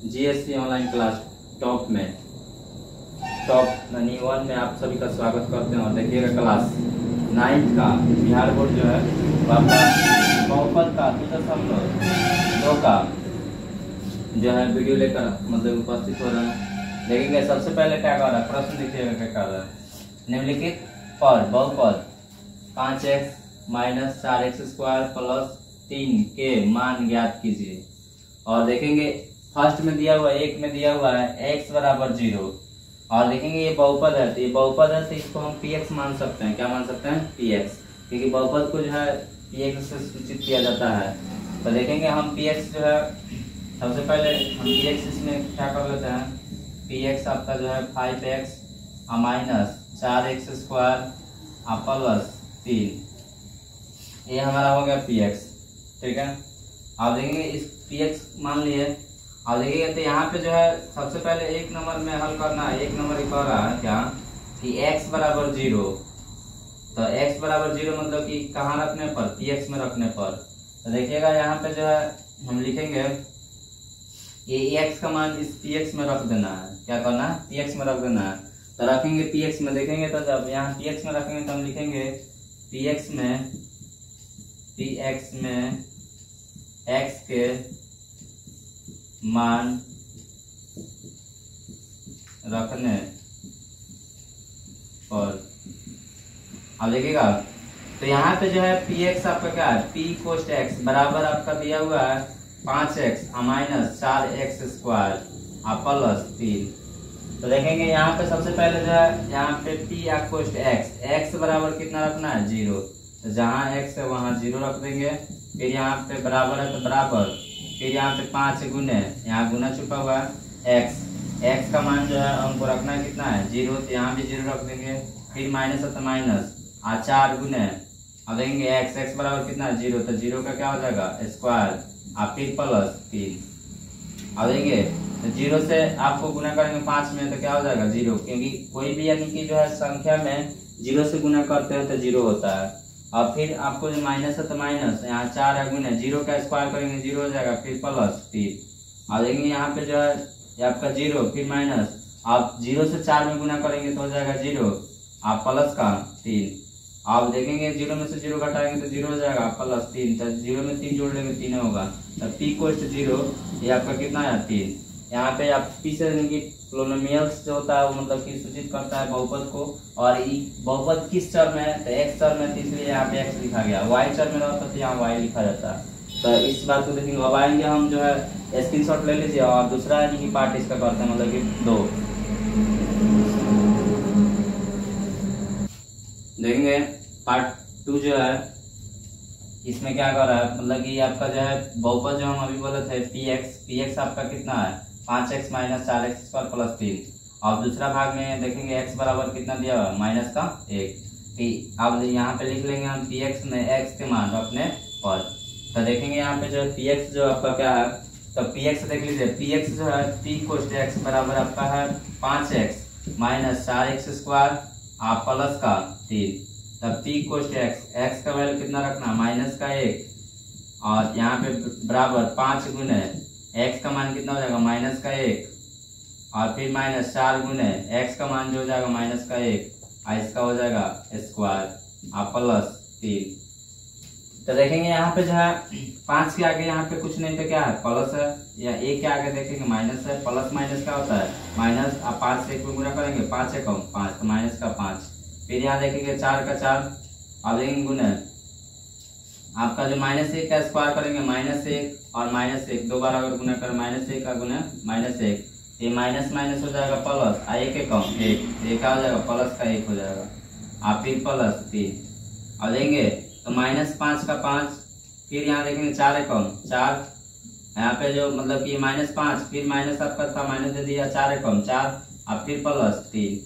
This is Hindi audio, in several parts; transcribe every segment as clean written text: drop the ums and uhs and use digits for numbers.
जीएससी ऑनलाइन क्लास टॉप में टॉप 1 में आप सभी का स्वागत करते हैं। और देखिएगा क्लास 9 का बिहार बोर्ड जो है वो आपका बहुपद का 2.2 का जो है वीडियो लेकर मतलब उपस्थित हो रहे हैं। देखेंगे सबसे पहले क्या कर रहा है, प्रश्न देखिएगा क्या कर रहा है। निम्नलिखित पद बहुपद 5x माइनस 4x² प्लस 3 के मान ज्ञात कीजिए। और देखेंगे फर्स्ट में दिया हुआ एक में दिया हुआ है x बराबर 0। और देखेंगे ये बहुपद है, तो ये बहुपद है तो इसको हम px मान सकते हैं। क्या मान सकते हैं? px, क्योंकि बहुपद को जो है px से सूचित किया जाता है। तो देखेंगे हम px जो है सबसे पहले हम px इसमें क्या कर लेते हैं। px आपका जो है 5x माइनस 4x² प्लस 3, ये हमारा हो गया px। ठीक है, आप देखेंगे इस px मान लिए। और देखिए तो यहाँ पे जो है सबसे पहले एक नंबर में हल करना है। एक नंबर कह रहा है क्या कि x बराबर 0, तो x बराबर 0 मतलब कि कहाँ रखने पर, px में रखने पर। तो देखिएगा यहाँ पे जो है हम लिखेंगे ये x का मान इस px में रख देना है। क्या करना है? px में रख देना है। तो रखेंगे px में, देखेंगे तो जब यहाँ px में रखेंगे तो हम लिखेंगे px में x के मान रखने पर। अब देखिएगा तो यहाँ पे जो है px आपका क्या है, p कोष्ट x बराबर आपका दिया हुआ है 5x माइनस 4x² प्लस 3। तो देखेंगे यहाँ पे सबसे पहले जो है यहाँ पे p कोष्ट x बराबर कितना रखना है? 0। तो जहाँ x है वहाँ 0 रख देंगे। फिर यहाँ पे बराबर है तो बराबर, फिर यहाँ पे 5 गुने, यहाँ गुना छुपा हुआ है x का मान जो है हमको रखना है कितना है? 0। तो यहाँ भी 0 रख देंगे। फिर माइनस है तो माइनस 4 गुने, अब देखेंगे x बराबर कितना है? 0। तो 0 का क्या हो जाएगा? स्क्वायर, फिर प्लस 3। अब देखेंगे तो 0 से आपको गुना करेंगे 5 में तो क्या हो जाएगा? 0, क्योंकि कोई भी यानी कि जो है संख्या में 0 से गुना करते हैं तो 0 होता है। और फिर आपको जो माइनस है तो माइनस, यहाँ 4 है गुने, 0 का स्क्वायर करेंगे 0 हो जाएगा, फिर प्लस 3। और देखेंगे यहाँ पे जो है ये आपका 0 फिर माइनस, आप 0 से 4 में गुना करेंगे तो हो जाएगा 0, आप प्लस का 3। आप देखेंगे 0 में से 0 घटाएंगे तो 0 हो जाएगा प्लस 3। तो 0 में 3 जोड़ लेंगे 3 होगा। तो p कोष्ट 0 ये आपका कितना है? 3। यहाँ पे आप p से पोलिनोमियल्स जो होता है वो मतलब कि सूचित करता है बहुपद को। और बहुपद किस चर में है? तो x चर में, तो इसलिए यहाँ पे x लिखा गया। y चर में रहता तो यहाँ y लिखा जाता है। तो इस बात को देखेंगे। अब आएंगे हम जो है स्क्रीनशॉट ले लीजिए। और दूसरा यानी कि पार्ट इसका करते हैं, मतलब कि 2 देखेंगे। पार्ट 2 जो है इसमें क्या कर रहा है, मतलब कि आपका जो है बहुपद जो हम अभी बोले थे px आपका कितना है? 5x minus 4x² plus 3। और दूसरा भाग में देखेंगे x बराबर कितना दिया हुआ है? माइनस का 1। अब यहाँ पे लिख लेंगे हम px में x के मान रखने पर। तो देखेंगे यहाँ पे जो px जो आपका क्या है, तो px देख लीजिए। px जो है p कोष्ट x बराबर आपका है 5x माइनस 4x² प्लस का 3। तब p कोष्ट x का वैल्यू कितना रखना? माइनस का 1। और यहाँ पे बराबर 5 गुने x का मान कितना हो जाएगा? माइनस का 1। और फिर माइनस 4 गुने x का मान जो हो जाएगा माइनस का 1, इसका हो जाएगा स्क्वायर प्लस 3। तो देखेंगे यहाँ पे जो है 5 के आगे यहाँ पे कुछ नहीं तो क्या है? प्लस है। या 1 के आगे देखेंगे माइनस है। प्लस माइनस क्या होता है? माइनस। आप 5 से 1 में गुना करेंगे, 5 है कम 5, तो माइनस का 5। फिर यहाँ देखेंगे 4 का 4, अब देखेंगे गुना आपका जो -1 का स्क्वायर करेंगे -1 और -1, 2 बार अगर गुना कर -1 का गुना -1, ये माइनस माइनस हो जाएगा प्लस, 1 के कम 1, ये क्या हो जाएगा? प्लस का 1 हो जाएगा। आप फिर प्लस 3 और देंगे तो -5 का 5, फिर यहाँ देखेंगे 4 है कम 4, यहाँ पे जो मतलब कि -5, फिर माइनस आपका था माइनस दे दिया, 4 है कम 4, अब फिर प्लस 3।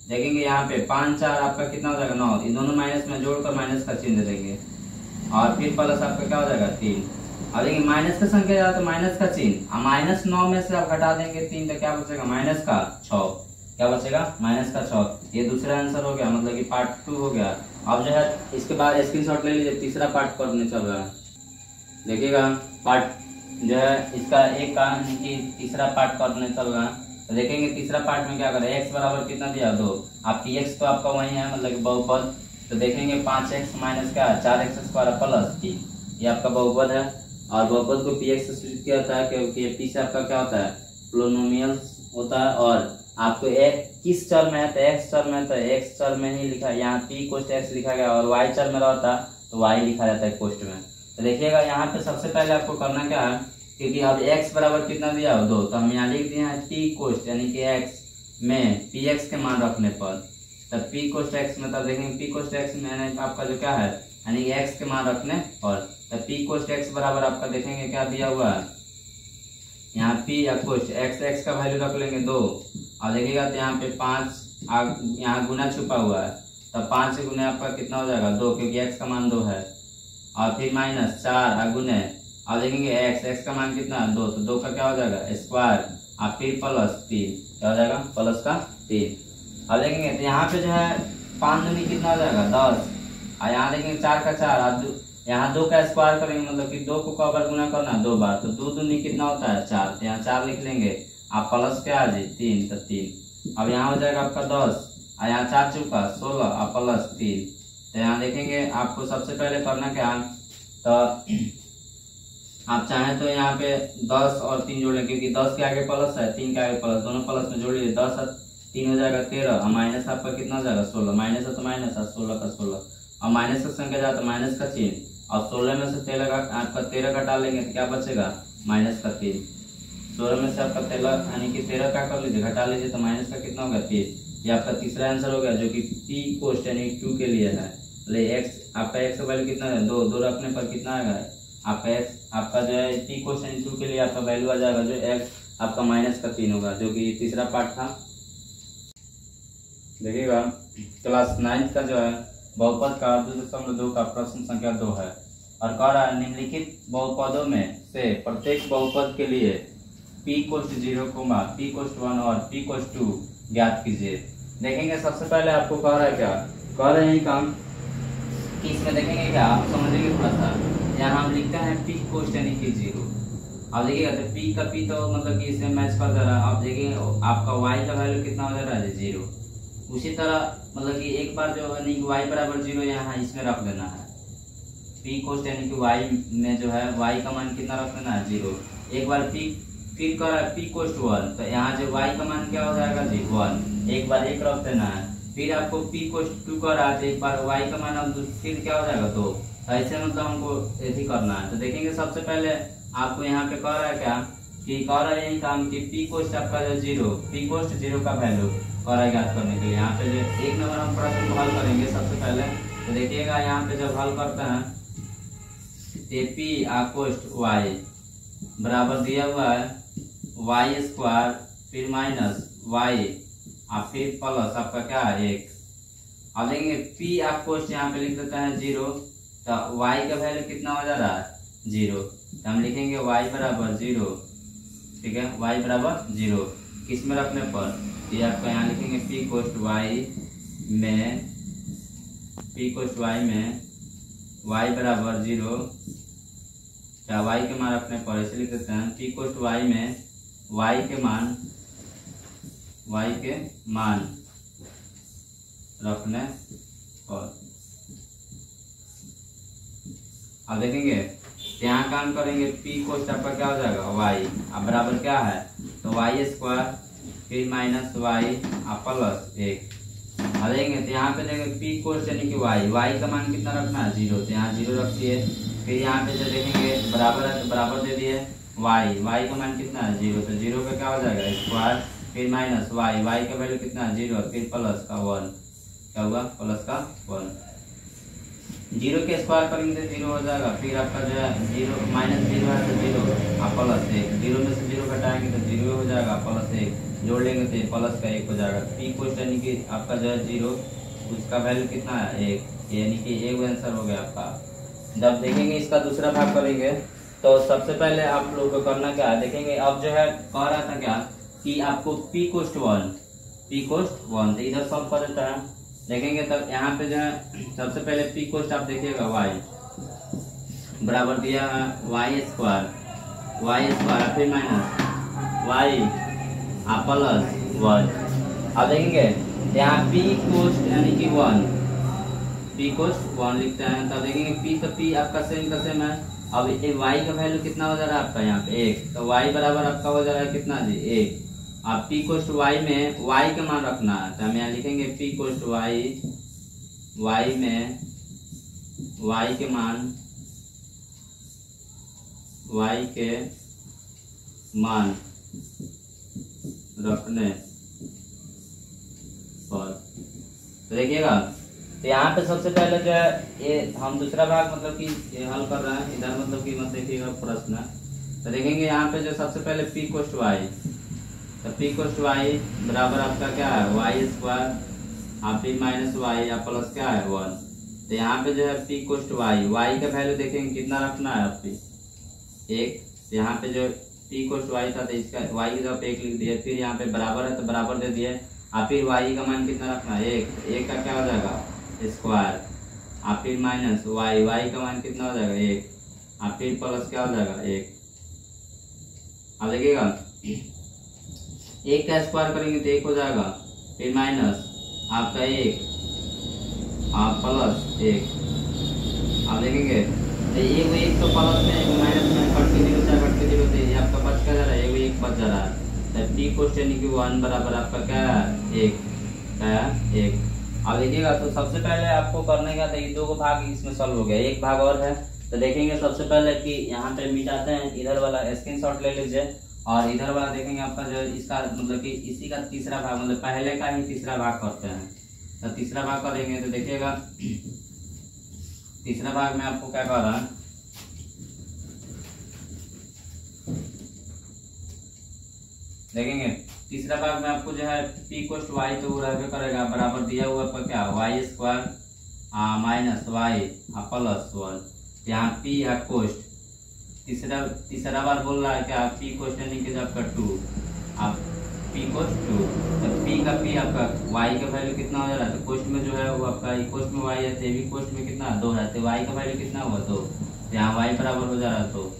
देखेंगे यहाँ पे 5 4 आपका कितना हो जाएगा? 9। इन दोनों माइनस में जोड़कर माइनस का चिन्ह दे देंगे और फिर प्लस आपका क्या हो जाएगा? 3। अब देखिए माइनस का संख्या ज्यादा तो माइनस का चिन्ह, अब -9 में से आप घटा देंगे 3 तो क्या बचेगा? माइनस का 6। क्या बचेगा? माइनस का 6। ये दूसरा आंसर हो गया, मतलब कि पार्ट 2 हो गया। अब जो है इसके बाद स्क्रीनशॉट ले लीजिए, तीसरा पार्ट करने चल रहा है। देखिएगा पार्ट जो है इसका एक काम कि तीसरा पार्ट करने चल रहा है। तो देखेंगे तीसरा पार्ट में क्या करें, x बराबर कितना दिया 2। आप x तो आपका वही है, मतलब कि बहुपद। तो देखेंगे 5x माइनस क्या 4x स्क्वायर प्लस 3, ये आपका बहुपद है। और बहुपद को px से सूचित किया जाता है क्योंकि p से आपका क्या होता है, पोलिनोमियल होता है। और आपको किस चर में है, तो x चर में, तो x चर में ही लिखा, यहाँ p कोष्ट x लिखा गया, और y चर में रहता तो y लिखा जाता है कोष्ट में। तो देखिएगा यहाँ पे सबसे पहले आपको करना क्या है, क्योंकि अब x बराबर कितना दिया हो 2, तो हम यहाँ लिख दिए हैं p कोष्ट यानी कि x में px के मान रखने पर, तब p कोष्ट x में, तब देखेंगे p कोष्ट x में आपका जो क्या है यानी कि x के मान रखने पर, तब p कोष्ट x बराबर आपका देखेंगे क्या दिया हुआ है, यहाँ p या कोष्ट x का वैल्यू रख लेंगे 2, और देखिएगा तो यहाँ पे 5 यहाँ गुना छुपा हुआ है, तब 5 से गुने आपका कितना हो जाएगा 2, क्योंकि x का मान 2 है, और फिर माइनस 4 गुने, और देखेंगे x का मान कितना 2, तो 2 का क्या हो जाएगा स्क्वायर, और फिर प्लस 3, क्या हो जाएगा प्लस का 3। अब देखेंगे तो यहाँ पे जो है 5 दूनी कितना हो जाएगा 10, और यहाँ देखेंगे 4 का 4, और यहाँ 2 का स्क्वायर करेंगे, मतलब कि 2 को कई बार गुना करना 2 बार, तो 2 दूनी कितना होता है 4, तो यहाँ 4 लिख लेंगे, आप प्लस क्या आ जाए 3, तो 3। अब यहाँ हो जाएगा आपका 10, और यहाँ 4 चौका 16, और प्लस 3। तो यहाँ देखेंगे आपको सबसे पहले करना क्या, तो आप चाहें तो यहाँ पे 10 और 3 जोड़ लें, क्योंकि 10 के आगे प्लस है, 3 के आगे प्लस, दोनों प्लस में जोड़ लीजिए, 10 और 3 हो जाएगा 13, और माइनस आपका कितना हो जाएगा 16, माइनस है तो माइनस, और 16 का 16, और माइनस का संख्या जाता माइनस का चिन्ह, और 16 में से 13 आपका 13 घटा लेंगे तो क्या बचेगा माइनस का 3। 16 में से आपका 13 यानी कि 13 का कर लीजिए, घटा लीजिए, तो माइनस का कितना होगा 3। ये आपका तीसरा आंसर हो गया, जो कि p कोष्ट यानी 2 के लिए है। ले x आपका x का वैल्यू कितना है 2, 2 रखने पर कितना आएगा आपका x, आपका जो है p कोष्ट यानी 2 के लिए आपका वैल्यू आ जाएगा जो x आपका माइनस का 3 होगा, जो कि तीसरा पार्ट था। देखिएगा क्लास 9 का जो है बहुपद का 2.2 का प्रश्न संख्या 2 है, और कह रहा है निम्नलिखित बहुपदों में से प्रत्येक बहुपद के लिए p कोष्ट 0, p कोष्ट 1 और p कोष्ट 2 ज्ञात कीजिए। देखेंगे सबसे पहले आपको कह रहा है क्या, कह रहे हैं काम कि इसमें देखेंगे क्या, आप समझेंगे थोड़ा सा, यहाँ हम लिखते हैं p कोष्ट यानी कि 0। अब देखिएगा तो p का p तो मतलब कि इससे मैच कर दे रहा है। आप देखिए आपका y का वैल्यू कितना हो जा रहा है 0, उसी तरह मतलब कि एक बार जो यानी कि y बराबर 0 यहाँ इसमें रख देना है, p कोष्ट यानी कि y में जो है y का मान कितना रख देना है 0। एक बार फिर कर रहा है p कोष्ट 1, तो यहाँ जो y का मान क्या हो जाएगा 1, एक बार 1 रख देना है। फिर आपको p कोष्ट 2 कर रहा है, तो एक बार y का मान अब फिर क्या हो जाएगा 2, ऐसे मतलब हमको ऐसे करना है। तो देखेंगे सबसे पहले आपको यहाँ पे कह रहा है क्या, कि कह रहा है यही काम कि p कोष्ट आपका जो 0, p कोष्ट 0 का वैल्यू कह रहा है ज्ञात करने के लिए। यहाँ पे जो 1 नंबर हम प्रश्न को हल करेंगे सबसे पहले, तो देखिएगा यहाँ पे जब हल करते हैं तो p कोष्ट y बराबर दिया हुआ है y स्क्वायर, फिर माइनस y, और फिर प्लस आपका क्या है 1। अब देखेंगे p आप कोष्ट यहाँ पे लिख देते हैं 0, तो y का वैल्यू कितना हो जा रहा है 0, तो हम लिखेंगे y बराबर 0, ठीक है, y बराबर 0 किस में रखने पर, ये आपका यहाँ लिखेंगे p कोष्ट y में y बराबर 0, क्या y के मान रखने पर ऐसे लिख देते हैं p कोष्ट y में y के मान रखने पर। अब देखेंगे यहाँ काम करेंगे p कोष्ट आपका क्या हो जाएगा y, अब बराबर क्या है तो y स्क्वायर, फिर माइनस y और प्लस 1। अब देखेंगे तो यहाँ पे देखेंगे p कोष्ट यानी कि y का मान कितना रखना है 0, तो यहाँ 0 रख दिए। फिर यहाँ पे जो देखेंगे बराबर है तो बराबर दे दिए y का मान कितना है 0, तो 0 का क्या हो जाएगा स्क्वायर, फिर माइनस y का वैल्यू कितना है 0, फिर प्लस का 1, क्या होगा प्लस का 1। 0 के स्क्वायर करेंगे तो 0 हो जाएगा, फिर आपका जो है 0 माइनस 0 है तो 0 और प्लस 1, 0 में से 0 घटाएंगे तो 0 हो जाएगा, प्लस 1 जोड़ लेंगे तो प्लस का 1 हो जाएगा। p कोष्ट यानी कि आपका जो है 0, उसका वैल्यू कितना है 1, यानी कि 1 आंसर हो गया आपका। जब देखेंगे इसका दूसरा भाग करेंगे तो सबसे पहले आप लोग को करना क्या है, देखेंगे अब जो है कह रहा था क्या कि आपको p कोष्ट 1, तो इधर सॉल्व कर देता है। देखेंगे तब यहाँ पे जो है सबसे पहले p कोष्ट आप देखिएगा y बराबर दिया है y स्क्वायर, वाई स्क्वायर फिर माइनस वाई प्लस 1। अब देखेंगे यहाँ पी कोस्ट यानी कि 1, पी कोस्ट 1 लिखते हैं। तब देखेंगे पी तो पी आपका सेम का सेम है। अब वाई का वैल्यू कितना हो जा रहा है आपका यहाँ पे 1, तो वाई बराबर आपका हो जा रहा है कितना जी 1। अब पी कोस्ट वाई में वाई का मान रखना है, तो हम यहाँ लिखेंगे पी कोस्ट वाई, वाई में वाई के मान, वाई के मान रखने पर। तो देखिएगा, तो यहाँ पे सबसे पहले जो है ये हम दूसरा भाग मतलब कि ये हल कर रहे हैं इधर, मतलब कि मत देखिएगा प्रश्न। तो देखेंगे यहाँ पे जो सबसे पहले पी कोस्ट वाई, तो पी कोस्ट वाई बराबर आपका क्या है वाई स्क्वायर आप पी माइनस वाई या प्लस क्या है 1। तो यहाँ पे जो है पी कोस्ट वाई, वाई का वैल्यू देखेंगे कितना रखना है आप 1। यहाँ पे जो पी कोस्ट वाई था तो इसका वाई की जगह 1 लिख दिए, फिर यहाँ पे बराबर है तो बराबर दे दिए, आप फिर वाई का मान कितना रखना है 1 का क्या हो जाएगा स्क्वायर, आप फिर माइनस वाई, वाई का मान कितना हो जाएगा 1, आप फिर प्लस क्या हो जाएगा 1। अब देखिएगा 1 का स्क्वायर करेंगे तो 1 हो जाएगा, फिर माइनस आपका 1 आप प्लस 1। अब देखेंगे तो 1 तो प्लस में माइनस में कट के 0 से कट के 0 से आपका बच क्या जा रहा है 1 बच जा रहा है। तो पी कोस्ट यानी कि 1 बराबर आपका क्या है 1। अब देखिएगा, तो सबसे पहले आपको करने का था ये 2 भाग इसमें सॉल्व हो गया, एक भाग और है। तो देखेंगे सबसे पहले कि यहाँ पे मिटाते हैं, इधर वाला स्क्रीनशॉट ले लीजिए और इधर वाला देखेंगे आपका जो इसका मतलब कि इसी का तीसरा भाग, मतलब पहले का ही तीसरा भाग करते हैं। तो तीसरा भाग करेंगे तो देखिएगा तीसरा भाग में आपको क्या कर रहा है, देखेंगे तीसरा भाग में आपको जो है पी कोस्ट वाई तो वो रहबे करेगा, बराबर दिया हुआ पर क्या Y square minus Y plus 1। यहाँ पी है कोस्ट, तीसरा बार बोल रहा है क्या पी कोस्ट यानी कि आपका 2, आप पी कोस्ट 2, तो पी का पी आपका वाई का वैल्यू कितना हो जा रहा है, तो कोस्ट में जो है वो आपका कोस्ट में वाई है, तो भी कोस्ट में कितना 2 है, तो वाई का वैल्यू कितना हुआ 2, यहाँ वाई बराबर हो जा रहा है। तो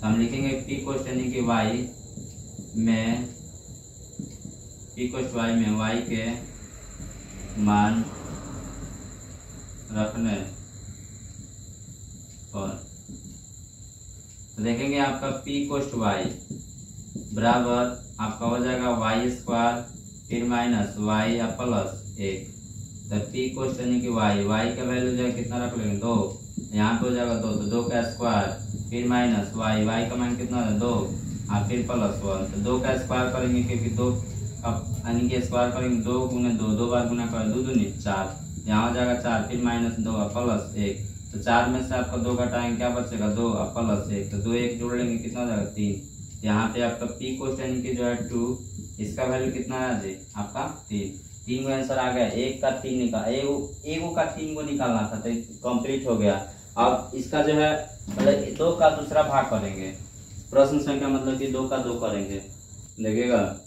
हम लिखेंगे पी कोस्ट यानी कि वाई में पी कोस्ट वाई में वाई के मान रखने पर। तो देखेंगे आपका पी कोस्ट वाई बराबर आपका हो जाएगा वाई स्क्वायर फिर माइनस वाई या प्लस 1। तो पी कोस्ट यानी कि वाई, वाई का वैल्यू जो है कितना रख लेंगे 2, यहाँ पे हो जाएगा 2, तो 2 का स्क्वायर फिर माइनस वाई, वाई का मान कितना है 2 और फिर प्लस 1। तो 2 का स्क्वायर करेंगे क्योंकि 2 यानी कि स्क्वायर करेंगे 2 गुना 2 बार गुना करें 2 दूनी 4, यहाँ हो जाएगा 4 फिर माइनस 2 प्लस 1। तो 4 में से आपका 2 घटाएंगे क्या बचेगा 2 प्लस 1, तो 2 1 जोड़ लेंगे कितना हो जाएगा 3। यहाँ पे आपका पी कोस्ट यानी कि जो है 2, इसका वैल्यू कितना है जी आपका 3 का आंसर आ गया। 1 का 3 निकाल एगो का 3 को निकालना था तो कंप्लीट हो गया। अब इसका जो है मतलब 2 का दूसरा भाग करेंगे, प्रश्न संख्या मतलब कि 2 का 2 करेंगे। देखिएगा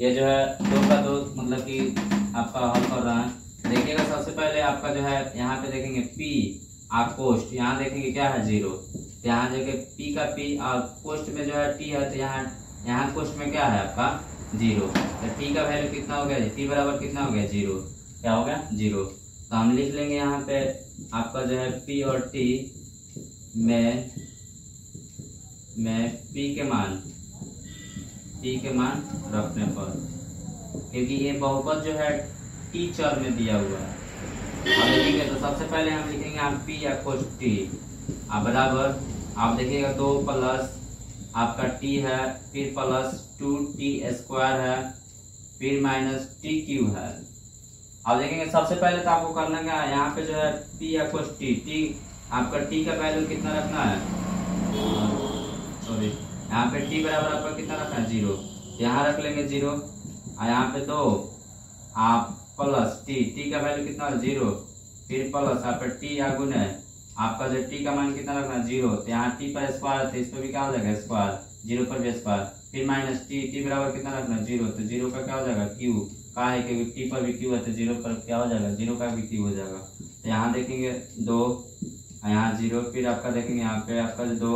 ये जो है 2 का 2 मतलब कि आपका हल कर रहा है। देखिएगा सबसे पहले आपका जो है यहाँ पे देखेंगे पी और कोस्ट, यहाँ देखेंगे क्या है 0, तो यहाँ देखेंगे पी का पी और कोस्ट में जो है टी है, तो यहाँ कोस्ट में क्या है आपका 0, तो टी का वैल्यू कितना हो गया, टी बराबर कितना हो गया 0, क्या हो गया 0। तो हम लिख लेंगे यहाँ पे आपका जो है पी और टी में पी के मान रखने पर, क्योंकि ये बहुपद जो है टी चर में दिया हुआ है। अब देखेंगे तो सबसे पहले हम लिखेंगे आप पी या कोस टी बराबर आप देखिएगा 2 प्लस आपका टी है फिर प्लस 2t स्क्वायर है फिर माइनस टी क्यू है। अब देखेंगे सबसे पहले तो आपको करना क्या है, यहाँ पे जो है पी या कोस टी आपका टी का वैल्यू कितना रखना है, सॉरी यहाँ पे टी बराबर आपका कितना रखना है 0, यहाँ रख लेंगे 0 और यहाँ पे 2 आप प्लस टी का वैल्यू कितना है 0 फिर प्लस आप टी या गुण है आपका जो टी का मान कितना रखना है 0, तो यहाँ टी पर स्क्वायर है तो इस पर भी क्या हो जाएगा स्क्वायर, 0 पर भी स्क्वायर फिर माइनस टी बराबर कितना रखना है 0, तो 0 का क्या हो जाएगा क्यू का है क्योंकि टी पर भी क्यू है तो 0 पर क्या हो जाएगा 0 का भी क्यू हो जाएगा। तो यहाँ देखेंगे 2 यहाँ 0, फिर आपका देखेंगे यहाँ पे आपका 2,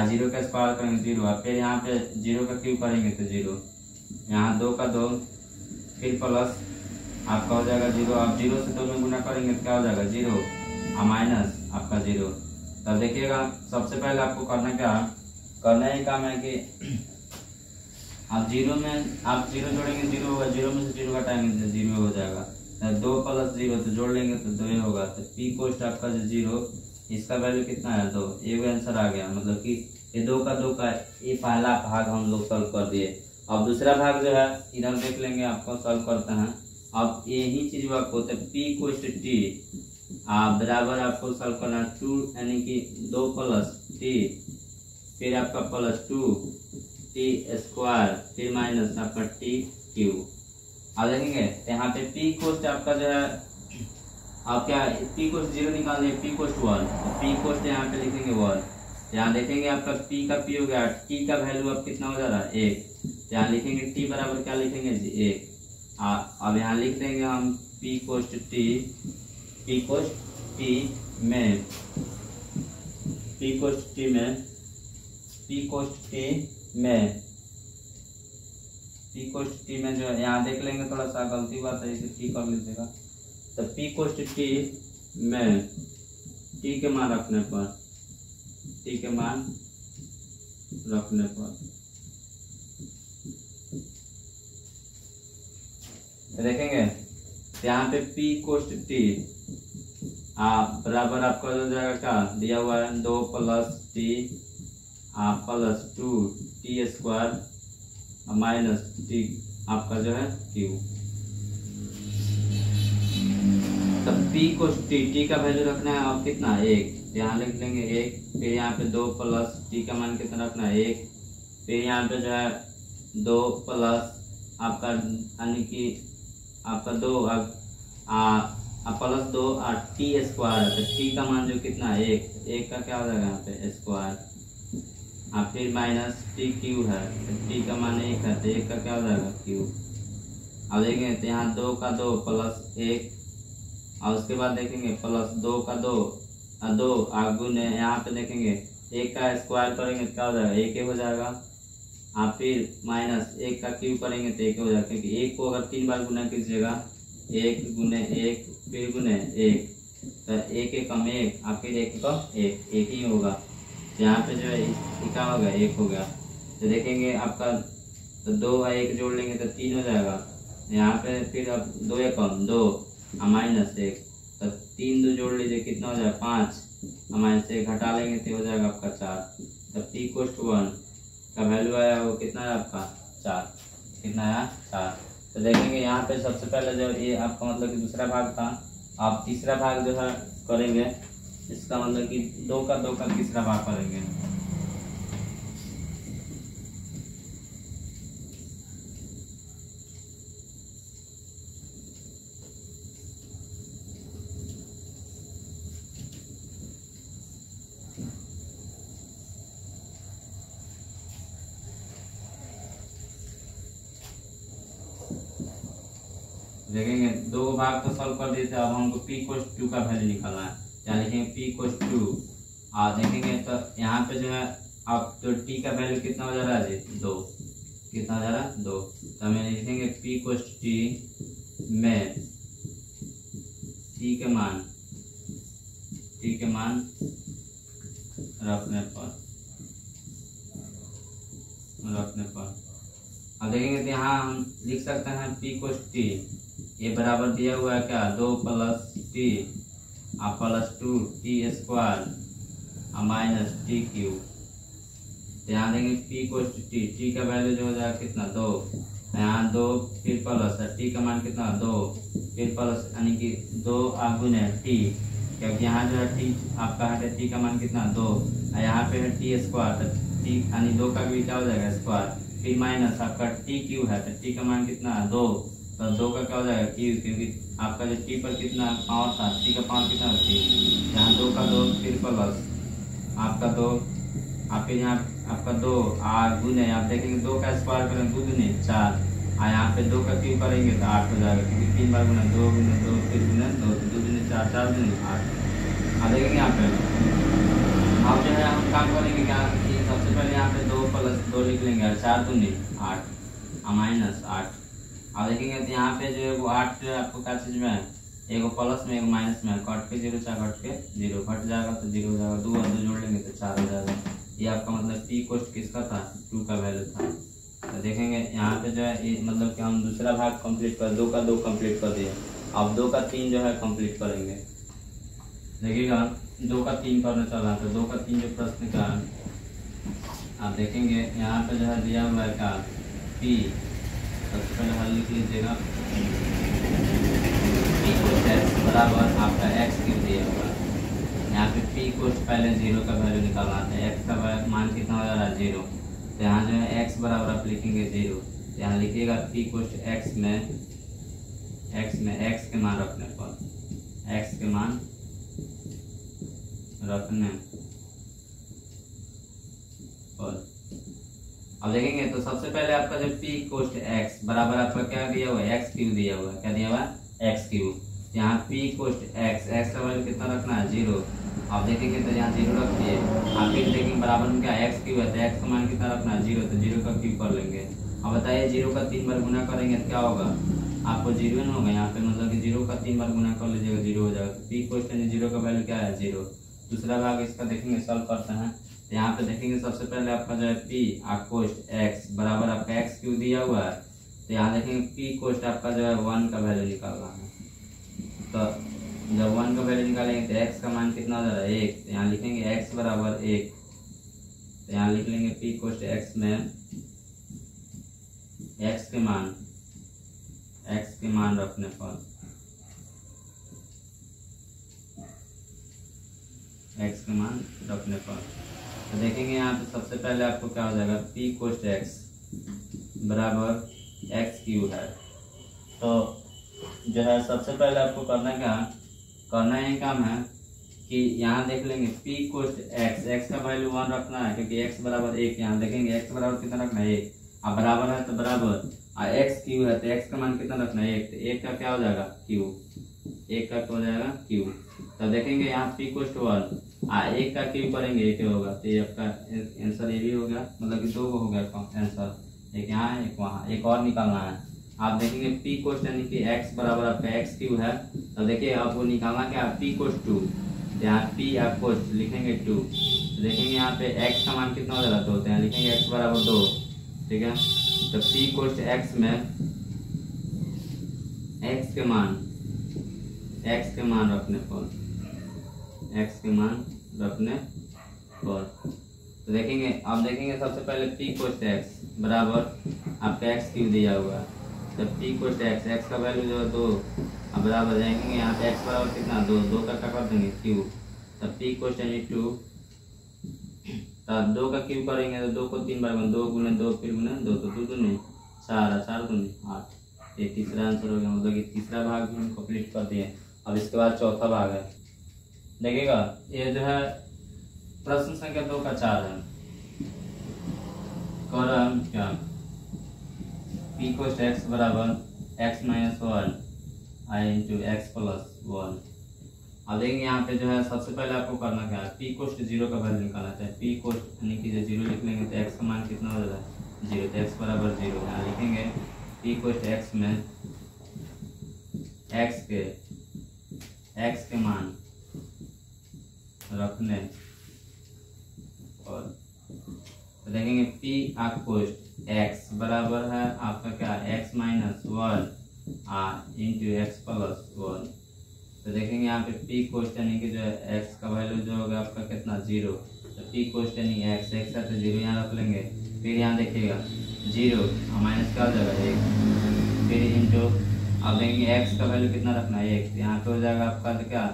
0 का स्क्वायर करेंगे 0, फिर यहाँ पे 0 का क्यूब करेंगे तो 0, यहाँ 2 का 2, फिर प्लस आपका हो जाएगा 0। आप 0 से 2 में गुना करेंगे तो क्या हो जाएगा 0 और माइनस आपका 0। तब देखिएगा सबसे पहले आपको करना ही काम है कि आप 0 में आप 0 जोड़ेंगे 0 होगा, 0 में से 0 घटाएंगे तो 0 हो जाएगा। 2 + 0 तो जोड़ लेंगे तो 2 होगा। तो पी कोस्ट आपका जो 0, इसका वैल्यू कितना है 2, ये आंसर आ गया। मतलब कि ये 2 का ये पहला भाग हम लोग सॉल्व कर दिए। अब दूसरा भाग जो है इधर देख लेंगे, आपको सॉल्व करते हैं। अब यही चीज आपको पी कोस्ट टी बराबर आपको सॉल्व करना 2, यानी कि 2 + टी, फिर आपका +2 टी स्क्वायर, फिर माइनस आपका टी क्यू। अब देखेंगे यहाँ पे पी कोस्ट आपका जो है, आप क्या पी कोस्ट 0 निकाल देंगे, पी कोस्ट 1, तो पी कोस्ट यहाँ पे लिखेंगे 1। यहाँ देखेंगे आपका पी का पी हो गया, टी का वैल्यू अब कितना हो जा रहा है 1। यहाँ लिखेंगे टी बराबर क्या लिखेंगे 1। अब यहाँ लिख देंगे हम पी कोस्ट टी में जो है यहाँ देख लेंगे, थोड़ा सा गलती बात है, इसे टी कर लीजिएगा। तो पी कोस्ट टी में टी के मान रखने पर देखेंगे यहाँ पे पी कोस्ट टी बराबर आपका हो जाएगा क्या दिया हुआ है 2 + T +2 T square minus T आपका जो है क्यू। तब पी कोस्ट टी का वैल्यू रखना है अब कितना 1, यहाँ लिख लेंगे 1। फिर यहाँ पे 2 + टी का मान कितना रखना है 1। फिर यहाँ पे जो है 2 प्लस आपका यानी कि आपका 2 +2 और टी स्क्वायर है, तो टी का मान जो कितना है 1 का क्या हो जाएगा यहाँ पे स्क्वायर, फिर माइनस टी क्यू है, तो टी का मान 1 है, तो 1 का क्या हो जाएगा क्यू। अब देखेंगे तो यहाँ 2 का 2 + 1, और उसके बाद देखेंगे +2 का 2 और गुने यहाँ पे देखेंगे 1 का स्क्वायर करेंगे तो क्या हो जाएगा 1 हो जाएगा। फिर माइनस 1 का क्यू करेंगे तो 1 हो जाएगा, क्योंकि 1 को अगर 3 बार गुना कीजिएगा 1 गुने 1 फिर गुने 1, तो 1 कम 1 फिर 1 कम 1 ही होगा। यहाँ पे जो है क्या हो गया 1 हो गया। तो देखेंगे आपका तो 2 और 1 जोड़ लेंगे तो 3 हो जाएगा। यहाँ पे फिर अब 2 कम 2 -1, तो 3 2 जोड़ लीजिए कितना हो जाएगा 5, -1 घटा लेंगे तो हो जाएगा आपका 4। तो पी कोस्ट 1 का वैल्यू आया वो कितना है आपका 4, कितना आया 4। तो देखेंगे यहाँ पे सबसे पहले जो ये आपका मतलब कि दूसरा भाग था, आप तीसरा भाग जो है करेंगे, इसका मतलब कि 2 का तीसरा भाग करेंगे। देखेंगे 2 भाग तो सॉल्व कर दिए थे, अब हमको पी कोस्ट 2 का वैल्यू निकालना है। क्या लिखेंगे पी कोस्ट 2, देखेंगे तो यहाँ पे जो है आप तो टी का वैल्यू कितना हो जा रहा है 2, कितना हो जा रहा है 2। तो हमें लिखेंगे पी कोस्ट टी में टी के मान रखने पर अब देखेंगे तो यहाँ हम लिख सकते हैं पी कोस्ट टी ये बराबर दिया हुआ है क्या 2 + T +2 T square minus T Q. यहाँ देंगे पी कोस्ट टी का वैल्यू जो हो जाएगा कितना 2, यहाँ 2 फिर प्लस टी का मान कितना 2 फिर प्लस यानी कि 2 गुने टी, क्योंकि यहाँ जो है टी आपका है टी का मान कितना 2, यहाँ पे है टी स्क्वायर, तो टी यानी 2 का भी क्या हो जाएगा स्क्वायर, फिर माइनस आपका टी क्यू है, तो टी का मान कितना 2, तो 2 का क्या हो जाएगा क्यू, क्योंकि आपका जो टी पर कितना पावर था, टी का पावर कितना था 3, यहाँ 2 का 2 फिर प्लस आपका 2 फिर यहाँ आपका 2 गुने आप देखेंगे 2 का स्क्वायर करेंगे 2 गुने 4, यहाँ पे 2 का क्यू करेंगे तो 8 हो जाएगा, क्योंकि 3 बार गुना 2 गुने 2 फिर गुने 2 2 गुने 4 4 गुने 8। अब देखेंगे यहाँ पे, अब जो है हम काम करेंगे क्या कि सबसे पहले यहाँ पे 2 + 2 लिख लेंगे, 4 दूनी 8 -8। अब देखेंगे तो यहाँ पे जो है वो 8 जो है आपको क्या चीज में है, एगो प्लस में एगो माइनस में है, कट के 0 4 कट के 0 घट जाएगा तो 0 हो जाएगा, 2 और 2 जोड़ लेंगे तो 4 हो जाएगा। ये आपका मतलब पी कोस्ट किसका था, 2 का वैल्यू था। तो देखेंगे यहाँ पे जो है ये मतलब कि हम दूसरा भाग कंप्लीट कर, 2 का 2 कंप्लीट कर दिए, अब 2 का 3 जो है कंप्लीट करेंगे। देखिएगा 2 का 3 करने चला, तो 2 का 3 जो प्रश्न का आप देखेंगे यहाँ पे जो है दिया हुआ है क्या, पी, सबसे पहले हल लिख लीजिएगा, पी कोस्ट एक्स बराबर आपका एक्स क्यूब दिया हुआ है। यहाँ पे पी कोस्ट पहले 0 का वैल्यू निकालना है, एक्स का मान कितना हो जा रहा है 0, तो यहाँ जो है एक्स बराबर आप लिखेंगे 0, तो यहाँ लिखिएगा पी कोस्ट एक्स में एक्स के मान रखने पर, एक्स के मान रखने पर। अब देखेंगे तो सबसे पहले आपका जो पी कोस्ट एक्स बराबर आपका क्या दिया हुआ है, एक्स क्यूब दिया हुआ है, क्या दिया हुआ है एक्स क्यूब। यहाँ पी कोस्ट एक्स का वैल्यू कितना रखना है 0। आप देखेंगे तो यहाँ 0 रखिए, आप फिर देखेंगे बराबर में क्या एक्स क्यूब है, तो एक्स का मान कितना रखना है 0, तो 0 का क्यूब कर लेंगे। अब बताइए 0 का 3 बार गुना करेंगे तो क्या होगा, आपको 0 नहीं होगा यहाँ पे, मतलब कि 0 का 3 बार गुना कर लीजिएगा 0 हो जाएगा। तो पी कोस्ट 0 का वैल्यू क्या है 0। दूसरा भाग इसका देखेंगे सॉल्व करते हैं, तो यहाँ पे देखेंगे सबसे पहले आपका जो है पी कोस्ट एक्स बराबर आपका एक्स क्यूब दिया हुआ है, तो यहाँ देखेंगे पी कोस्ट आपका जो है 1 का वैल्यू निकालना है। तो जब 1 का वैल्यू निकालेंगे तो एक्स का मान कितना हो जा रहा है 1, तो यहाँ लिखेंगे एक्स बराबर 1, तो यहाँ लिख लेंगे पी कोस्ट एक्स में एक्स के मान रखने पर, एक्स के मान रखने पर, तो देखेंगे यहाँ पे सबसे पहले आपको क्या हो जाएगा, पी कोस्ट एक्स बराबर एक्स क्यूब है। तो जो है सबसे पहले आपको करना ही काम है कि यहाँ देख लेंगे पी कोस्ट एक्स का वैल्यू 1 रखना है, क्योंकि एक्स बराबर 1, यहाँ देखेंगे एक्स बराबर कितना रखना है 1, अब बराबर है तो बराबर, और एक्स क्यूब है तो एक्स का मान कितना रखना है 1, तो 1 का क्या हो जाएगा क्यूब, 1 का क्या हो जाएगा क्यूब। तो देखेंगे यहाँ पी कोस्ट 1, 1 का क्यूब करेंगे 1 होगा, तो ये आपका आंसर ये भी हो गया, मतलब कि 2 हो गया आंसर, एक यहाँ है एक वहाँ, एक और निकालना है। आप देखेंगे पी कोस्ट यानी कि एक्स बराबर आपका एक्स क्यूब है, तो देखिए आपको निकालना क्या, पी कोस्ट 2, यहाँ पी आप कोस्ट लिखेंगे 2, तो देखेंगे यहाँ पे एक्स का मान कितना हो जाएगा 2, तो यहाँ लिखेंगे एक्स बराबर 2, ठीक है। तो पी कोस्ट एक्स में एक्स के मान रखने पर, तो देखेंगे, अब देखेंगे सबसे पहले पी कोस्ट एक्स बराबर आपका एक्स क्यूब दिया हुआ है, तो पी कोस्ट एक्स का वैल्यू जो है 2, अब बराबर देखेंगे यहाँ पे एक्स बराबर कितना 2 का क्या कर देंगे क्यूब, तो पी कोस्ट यानी 2, तो 2 का क्यूब करेंगे तो 2 को 3 बार 2 गुने 2 फिर गुने 2, तो 2 दूनी 4, 4 दूनी 8, ये तीसरा आंसर हो गया, मतलब कि तीसरा भाग भी हम कंप्लीट कर दिए। अब इसके बाद चौथा भाग है, देखिएगा ये जो है प्रश्न संख्या 2 का 4 है, कर हम क्या पी कोस्ट एक्स बराबर एक्स माइनस 1 आई इंटू एक्स प्लस 1। अब देखेंगे यहाँ पे जो है सबसे पहले आपको करना क्या है, पी कोस्ट 0 का वैल्यू निकालना है, पी कोस्ट यानी कि जो 0 लिख लेंगे तो एक्स का मान कितना हो जाएगा 0, तो एक्स बराबर 0, यहाँ लिखेंगे पी कोस्ट एक्स में एक्स के मान रखने और, तो देखेंगे पी कोस्ट एक्स बराबर है आपका क्या x minus 1 into x plus 1। तो देखेंगे यहाँ पे पी कोस्ट यानी कि जो है एक्स का वैल्यू जो होगा आपका कितना 0, तो पी कोस्ट यानी एक्स है तो 0 यहाँ रख लेंगे, फिर यहाँ देखिएगा 0 और माइनस क्या हो जाएगा 1, फिर इंटू, अब देखेंगे एक्स का वैल्यू कितना रखना है 1, यहाँ पे हो जाएगा आपका क्या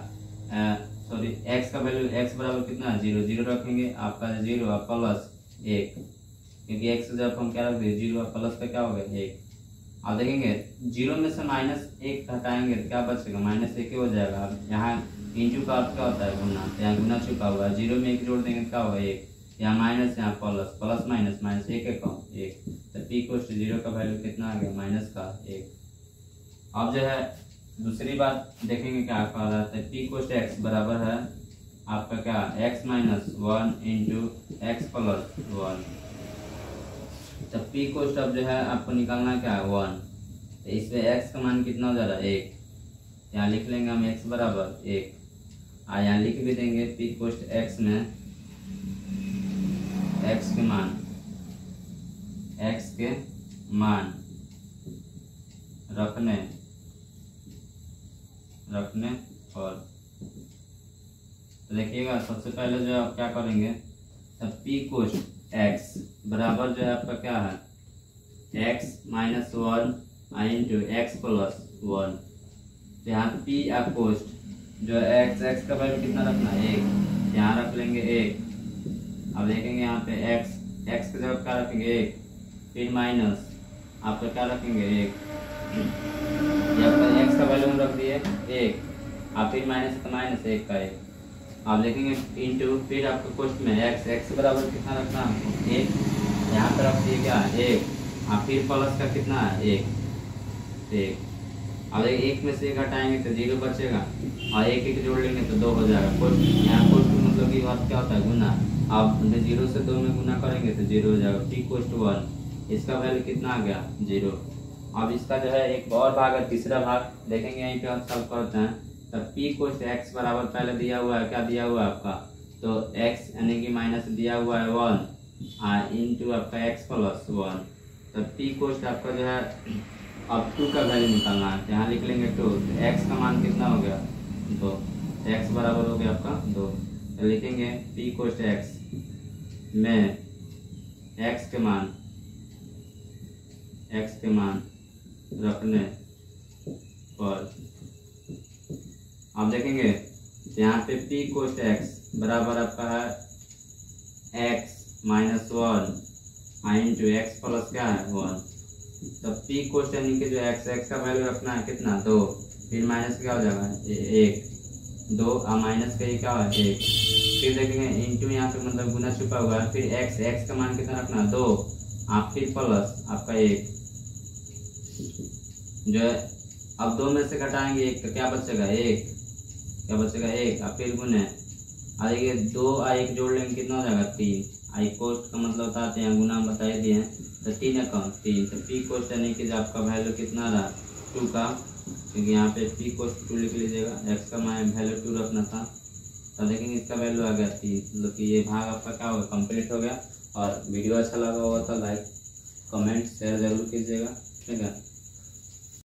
सॉरी एक्स का वैल्यू एक्स बराबर कितना है 0, 0 रखेंगे आपका 0 और प्लस 1, क्योंकि एक्स जब हम क्या रख दें 0 और प्लस का क्या हो गया 1। अब देखेंगे 0 में से -1 हटाएंगे तो क्या बचेगा -1 हो जाएगा। अब यहाँ इंटू का अर्थ क्या होता है गुना, तो यहाँ गुना छुपा हुआ है, 0 में 1 जोड़ देंगे तो क्या होगा 1, यहाँ माइनस यहाँ प्लस, प्लस माइनस माइनस 1 तो पी कोस्ट 0 का वैल्यू कितना आ गया -1। अब जो है दूसरी बात देखेंगे क्या कह रहा है, पी कोस्ट एक्स बराबर है आपका क्या x minus 1 into x plus 1। तब पी कोस्ट अब जो है आपको निकालना क्या है 1, तो इसमें x का मान कितना हो जा रहा है 1, यहाँ लिख लेंगे हम x बराबर 1 और यहाँ लिख भी देंगे पी कोस्ट x में x के मान रखने और तो देखिएगा सबसे पहले जो आप क्या करेंगे, तब पी कोस्ट x बराबर जो है आपका क्या है x minus 1 into x plus 1। यहाँ पी या कोस्ट जो x का वैल्यू कितना रखना है 1, यहाँ रख लेंगे 1। अब देखेंगे यहाँ पे x की जगह क्या रखेंगे 1, फिर माइनस आपका क्या रखेंगे 1, आपका x का वैल्यू रख दिए 1 आप फिर माइनस तो माइनस 1 का 1 आप देखेंगे इंटू फिर आपको कोस्ट में x बराबर कितना रखना है 1, यहाँ पर रख दिए क्या 1 आप फिर प्लस का कितना है 1। अब एक में से 1 हटाएंगे तो 0 बचेगा और 1 जोड़ लेंगे तो 2 हो जाएगा। कोस्ट यहाँ कोस्ट मतलब कि बात क्या होता है गुना, आप 0 से 2 में गुना करेंगे तो 0 हो जाएगा। पी कोस्ट 1 इसका वैल्यू कितना आ गया 0। अब इसका जो है एक और भाग है, तीसरा भाग देखेंगे यहीं पे हम सॉल्व करते हैं। तब पी कोस्ट x बराबर पहले दिया हुआ है, क्या दिया हुआ है आपका, तो x यानी कि माइनस दिया हुआ है 1 इंटू आपका x प्लस 1। तब पी कोस्ट आपका जो है अब 2 का वैल्यू निकालना है, यहाँ लिख लेंगे 2, तो x का मान कितना हो गया 2, x बराबर हो गया आपका 2। तो लिखेंगे पी कोस्ट x में x के मान रखने पर आप देखेंगे यहाँ पे पी कोस्ट x बराबर आपका है x minus 1 into x plus क्या है 1। तब पी कोस्ट यानी कि जो x का वैल्यू रखना है कितना 2, फिर माइनस क्या हो जाएगा 1, 2 और माइनस का ये क्या है 1, फिर देखेंगे इंटू यहाँ पे मतलब गुना छुपा हुआ है, फिर x का मान कितना रखना 2 आप फिर प्लस आपका 1 जो है। अब 2 में से घटाएंगे 1 तो क्या बचेगा 1 और फिर गुने और देखिए 2 और 1 जोड़ लेंगे कितना हो जाएगा 3। आई कोस्ट का मतलब बताते हैं गुना हम बता दिए हैं, तो 3 अकाउंट 3। तो पी कोस्ट यानी कि जो आपका वैल्यू कितना रहा 2 का, क्योंकि यहाँ पे पी कोस्ट 2 लिख लीजिएगा, x का वैल्यू 2 रखना था। तो देखेंगे इसका वैल्यू आ गया 3, मतलब कि ये भाग आपका क्या होगा कंप्लीट हो गया। और वीडियो अच्छा लगा होगा तो लाइक कमेंट शेयर जरूर कीजिएगा, ठीक है।